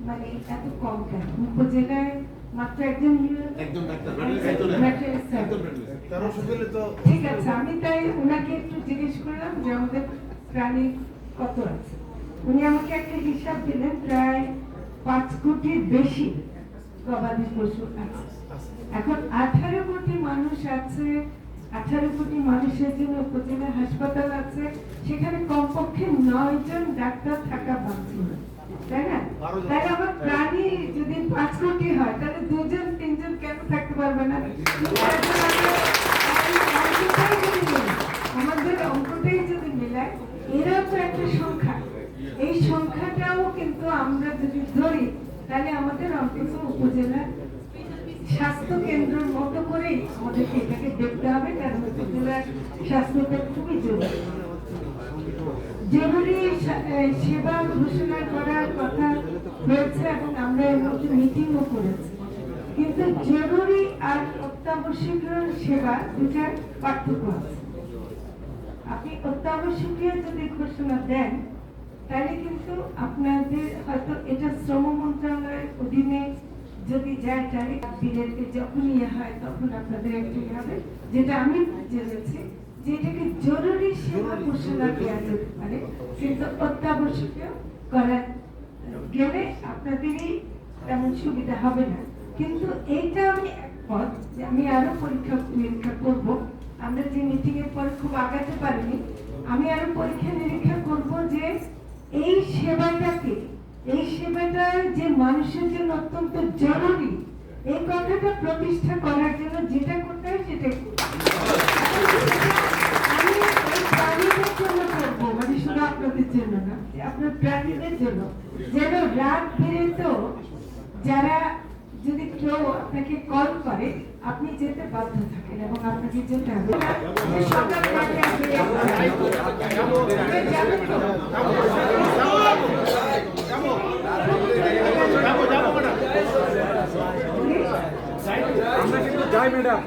মানে এত কম কেন? উপজেলায় মাত্র একজন ঠিক আছে, আমি তাই ওনাকে একটু জিজ্ঞেস করলাম যে আমাদের প্রাণী কত আছে। উনি আমাকে একটা হিসাব দিলেন, প্রায় 5 কোটির বেশি গবাদি পশু আছে। এখন 18 কোটি মানুষ আছে, 18 কোটি মানুষের জন্য উপজেলা হাসপাতাল আছে, সেখানে কমপক্ষে 9 জন ডাক্তার থাকা বাঞ্ছনীয়, তাই না? তাই আমার প্রাণী যদি 5 কোটি হয় তাহলে 2 জন 3 জন কেন থাকতে পারবে না? আমাদের অঙ্কটাই যদি মিলায়, এরা তো একটা সংখ্যা, এই সংখ্যাটাও কিন্তু আমরা যদি ধরি তাহলে আমাদের অন্তত উপজেলা স্বাস্থ্য কেন্দ্রের মতো করেই আমাদেরকে এটাকে দেখতে হবে, কারণ উপজেলার স্বাস্থ্যটা খুবই জরুরি। জরুরি সেবা ঘোষণা করার কথা হয়েছে এবং আমরা এর মধ্যে মিটিংও করেছি, কিন্তু জরুরি আর অত্যাবশ্যকীয় সেবা দুটার পার্থক্য আছে। আপনি অত্যাবশ্যকীয় যদি ঘোষণা দেন তাহলে কিন্তু আপনাদের হয়তো এটা শ্রম মন্ত্রণালয়ের অধীনে যদি যায় তাহলে বিলেতে যখন ইয়ে হয় তখন আপনাদের একটু হবে, যেটা আমি জেনেছি যে এটাকে জরুরি সেবা ঘোষণা দেওয়া যেতে পারে, কিন্তু অত্যাবশ্যকীয় করা গেলে আপনাদেরই তেমন সুবিধা হবে না। কিন্তু এইটা আমি একমত যে আমি আরো পরীক্ষা নিরীক্ষা করব। আমরা যে মিটিং এর পর খুব আগাতে পারিনি, আমি আরো পরীক্ষা নিরীক্ষা করব যে এই সেবাটাকে, এই সেবাটা যে মানুষের জন্য অত্যন্ত জরুরি, এই কথাটা প্রতিষ্ঠা করার জন্য যেটা করতে হয় সেটাই আমি এই প্রাণীদের জন্য করবো, মানে শুধু আপনাদের জন্য না, আপনার প্রাণীদের জন্য, যেন রাত বেরেতো যারা যদি কেউ আপনাকে কল করে আপনি যেতে বাধ্য থাকেন এবং আপনাকে যেতে হবে। আমরা কিন্তু যাই ম্যাডাম।